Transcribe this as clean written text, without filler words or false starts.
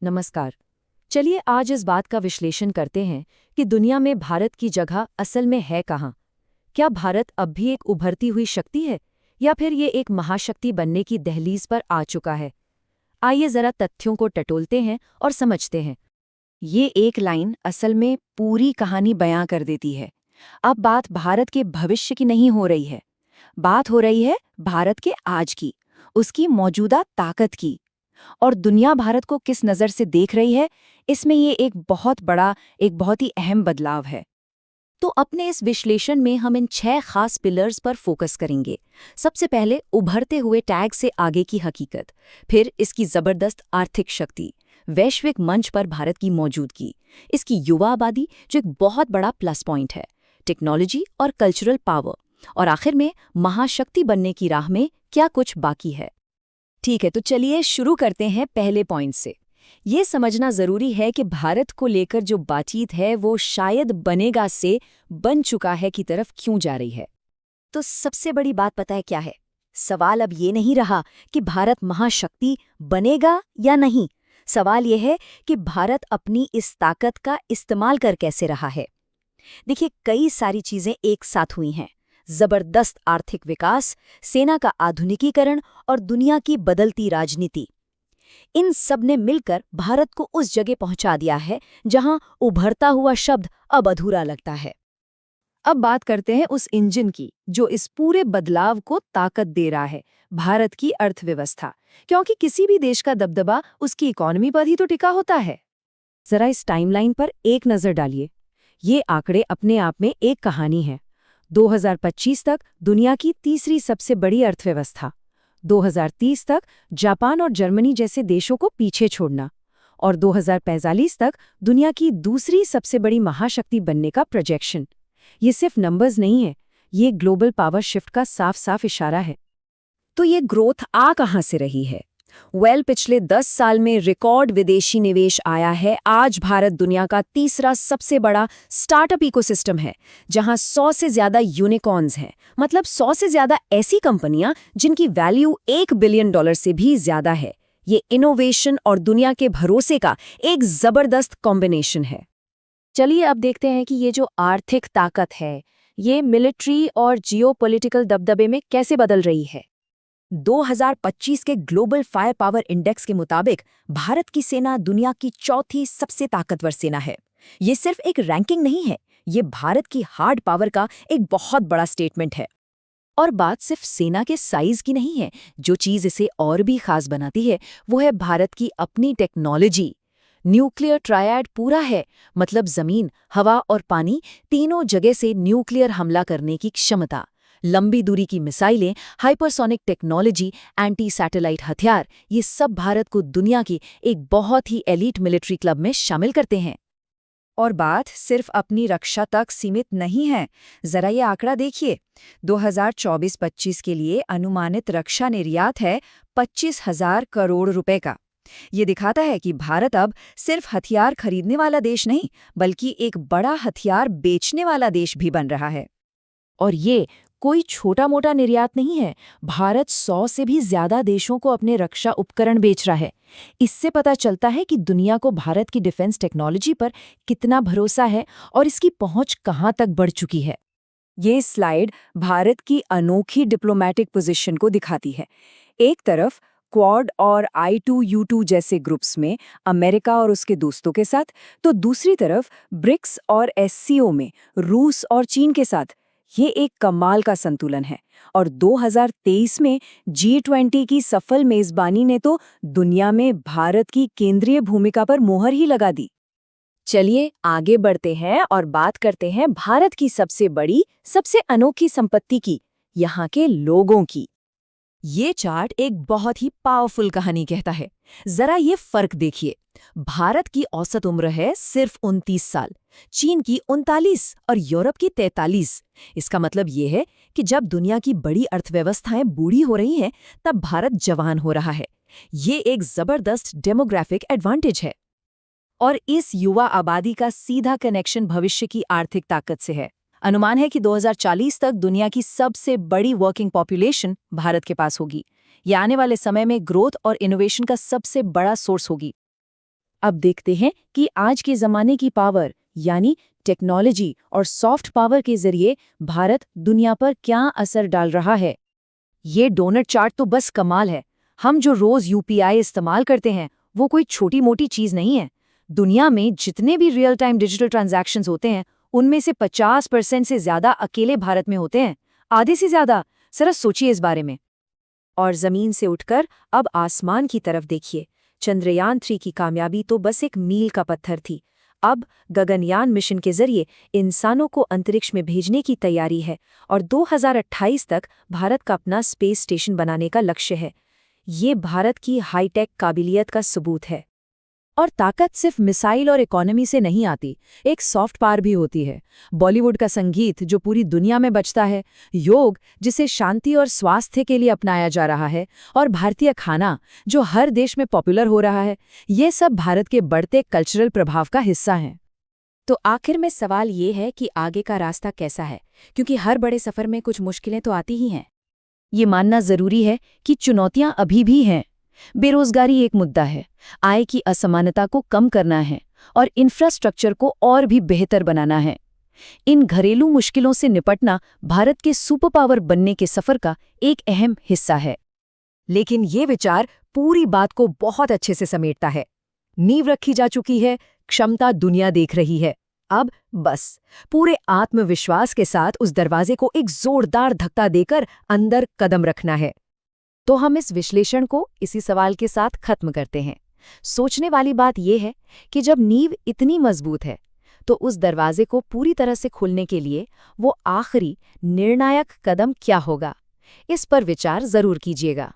नमस्कार। चलिए आज इस बात का विश्लेषण करते हैं कि दुनिया में भारत की जगह असल में है कहाँ। क्या भारत अब भी एक उभरती हुई शक्ति है या फिर ये एक महाशक्ति बनने की दहलीज पर आ चुका है? आइए जरा तथ्यों को टटोलते हैं और समझते हैं। ये एक लाइन असल में पूरी कहानी बयां कर देती है। अब बात भारत के भविष्य की नहीं हो रही है, बात हो रही है भारत के आज की, उसकी मौजूदा ताकत की। और दुनिया भारत को किस नज़र से देख रही है, इसमें ये एक बहुत ही अहम बदलाव है। तो अपने इस विश्लेषण में हम इन 6 खास पिलर्स पर फोकस करेंगे। सबसे पहले उभरते हुए टैग से आगे की हकीकत, फिर इसकी जबरदस्त आर्थिक शक्ति, वैश्विक मंच पर भारत की मौजूदगी, इसकी युवा आबादी जो एक बहुत बड़ा प्लस पॉइंट है, टेक्नोलॉजी और कल्चरल पावर, और आखिर में महाशक्ति बनने की राह में क्या कुछ बाकी है। ठीक है, तो चलिए शुरू करते हैं पहले पॉइंट से। ये समझना जरूरी है कि भारत को लेकर जो बातचीत है वो शायद बनेगा से बन चुका है की तरफ क्यों जा रही है। तो सबसे बड़ी बात पता है क्या है? सवाल अब ये नहीं रहा कि भारत महाशक्ति बनेगा या नहीं। सवाल ये है कि भारत अपनी इस ताकत का इस्तेमाल कर कैसे रहा है। देखिए, कई सारी चीजें एक साथ हुई हैं। जबरदस्त आर्थिक विकास, सेना का आधुनिकीकरण और दुनिया की बदलती राजनीति, इन सब ने मिलकर भारत को उस जगह पहुंचा दिया है जहां उभरता हुआ शब्द अब अधूरा लगता है। अब बात करते हैं उस इंजन की जो इस पूरे बदलाव को ताकत दे रहा है, भारत की अर्थव्यवस्था। क्योंकि किसी भी देश का दबदबा उसकी इकोनॉमी पर ही तो टिका होता है। जरा इस टाइमलाइन पर एक नजर डालिए। ये आंकड़े अपने आप में एक कहानी है। 2025 तक दुनिया की तीसरी सबसे बड़ी अर्थव्यवस्था, 2030 तक जापान और जर्मनी जैसे देशों को पीछे छोड़ना, और 2045 तक दुनिया की दूसरी सबसे बड़ी महाशक्ति बनने का प्रोजेक्शन। ये सिर्फ नंबर्स नहीं है, ये ग्लोबल पावर शिफ्ट का साफ साफ इशारा है। तो ये ग्रोथ आ कहाँ से रही है? पिछले 10 साल में रिकॉर्ड विदेशी निवेश आया है। आज भारत दुनिया का तीसरा सबसे बड़ा स्टार्टअप इकोसिस्टम है, जहां 100 से ज्यादा यूनिकॉर्न्स हैं, मतलब 100 से ज्यादा ऐसी कंपनियां जिनकी वैल्यू $1 बिलियन से भी ज्यादा है। ये इनोवेशन और दुनिया के भरोसे का एक जबरदस्त कॉम्बिनेशन है। चलिए अब देखते हैं कि ये जो आर्थिक ताकत है, ये मिलिट्री और जियोपॉलिटिकल दबदबे में कैसे बदल रही है। 2025 के ग्लोबल फायर पावर इंडेक्स के मुताबिक भारत की सेना दुनिया की चौथी सबसे ताकतवर सेना है। ये सिर्फ एक रैंकिंग नहीं है, ये भारत की हार्ड पावर का एक बहुत बड़ा स्टेटमेंट है। और बात सिर्फ सेना के साइज की नहीं है, जो चीज इसे और भी खास बनाती है वो है भारत की अपनी टेक्नोलॉजी। न्यूक्लियर ट्रायड पूरा है, मतलब जमीन, हवा और पानी तीनों जगह से न्यूक्लियर हमला करने की क्षमता। लंबी दूरी की मिसाइलें, हाइपरसोनिक टेक्नोलॉजी, एंटी सैटेलाइट हथियार, ये सब भारत को दुनिया की एक बहुत ही एलीट मिलिट्री क्लब में शामिल करते हैं। और बात सिर्फ अपनी रक्षा तक सीमित नहीं है। जरा ये आंकड़ा देखिए, 2024-25 के लिए अनुमानित रक्षा निर्यात है 25,000 करोड़ रुपए का। ये दिखाता है कि भारत अब सिर्फ हथियार खरीदने वाला देश नहीं, बल्कि एक बड़ा हथियार बेचने वाला देश भी बन रहा है। और ये कोई छोटा मोटा निर्यात नहीं है। भारत 100 से भी ज्यादा देशों को अपने रक्षा उपकरण बेच रहा है। इससे पता चलता है कि दुनिया को भारत की डिफेंस टेक्नोलॉजी पर कितना भरोसा है और इसकी पहुंच कहां तक बढ़ चुकी है। ये स्लाइड भारत की अनोखी डिप्लोमैटिक पोजीशन को दिखाती है। एक तरफ क्वाड और I2U2 जैसे ग्रुप्स में अमेरिका और उसके दोस्तों के साथ, तो दूसरी तरफ ब्रिक्स और SCO में रूस और चीन के साथ। ये एक कमाल का संतुलन है। और 2023 में G20 की सफल मेजबानी ने तो दुनिया में भारत की केंद्रीय भूमिका पर मोहर ही लगा दी। चलिए आगे बढ़ते हैं और बात करते हैं भारत की सबसे बड़ी, सबसे अनोखी संपत्ति की, यहाँ के लोगों की। ये चार्ट एक बहुत ही पावरफुल कहानी कहता है। जरा ये फर्क देखिए। भारत की औसत उम्र है सिर्फ 29 साल, चीन की 39 और यूरोप की 43। इसका मतलब ये है कि जब दुनिया की बड़ी अर्थव्यवस्थाएं बूढ़ी हो रही हैं, तब भारत जवान हो रहा है। ये एक जबरदस्त डेमोग्राफिक एडवांटेज है। और इस युवा आबादी का सीधा कनेक्शन भविष्य की आर्थिक ताकत से है। अनुमान है कि 2040 तक दुनिया की सबसे बड़ी वर्किंग पॉपुलेशन भारत के पास होगी। ये आने वाले समय में ग्रोथ और इनोवेशन का सबसे बड़ा सोर्स होगी। अब देखते हैं कि आज के ज़माने की पावर यानी टेक्नोलॉजी और सॉफ्ट पावर के जरिए भारत दुनिया पर क्या असर डाल रहा है। ये डोनट चार्ट तो बस कमाल है। हम जो रोज यूपीआई इस्तेमाल करते हैं वो कोई छोटी मोटी चीज नहीं है। दुनिया में जितने भी रियल टाइम डिजिटल ट्रांजैक्शंस होते हैं उनमें से 50% से ज्यादा अकेले भारत में होते हैं, आधे से ज्यादा। जरा सोचिए इस बारे में। और जमीन से उठकर अब आसमान की तरफ देखिए। चंद्रयान 3 की कामयाबी तो बस एक मील का पत्थर थी। अब गगनयान मिशन के जरिए इंसानों को अंतरिक्ष में भेजने की तैयारी है और 2028 तक भारत का अपना स्पेस स्टेशन बनाने का लक्ष्य है। ये भारत की हाईटेक काबिलियत का सबूत है। और ताकत सिर्फ मिसाइल और इकोनॉमी से नहीं आती, एक सॉफ्ट पावर भी होती है। बॉलीवुड का संगीत जो पूरी दुनिया में बजता है, योग जिसे शांति और स्वास्थ्य के लिए अपनाया जा रहा है, और भारतीय खाना जो हर देश में पॉपुलर हो रहा है, ये सब भारत के बढ़ते कल्चरल प्रभाव का हिस्सा हैं। तो आखिर में सवाल ये है कि आगे का रास्ता कैसा है, क्योंकि हर बड़े सफर में कुछ मुश्किलें तो आती ही हैं। ये मानना जरूरी है कि चुनौतियां अभी भी हैं। बेरोजगारी एक मुद्दा है, आय की असमानता को कम करना है और इंफ्रास्ट्रक्चर को और भी बेहतर बनाना है। इन घरेलू मुश्किलों से निपटना भारत के सुपर पावर बनने के सफर का एक अहम हिस्सा है। लेकिन ये विचार पूरी बात को बहुत अच्छे से समेटता है। नींव रखी जा चुकी है, क्षमता दुनिया देख रही है। अब बस पूरे आत्मविश्वास के साथ उस दरवाजे को एक जोरदार धक्का देकर अंदर कदम रखना है। तो हम इस विश्लेषण को इसी सवाल के साथ खत्म करते हैं। सोचने वाली बात यह है कि जब नींव इतनी मजबूत है तो उस दरवाजे को पूरी तरह से खुलने के लिए वो आखिरी निर्णायक कदम क्या होगा, इस पर विचार जरूर कीजिएगा।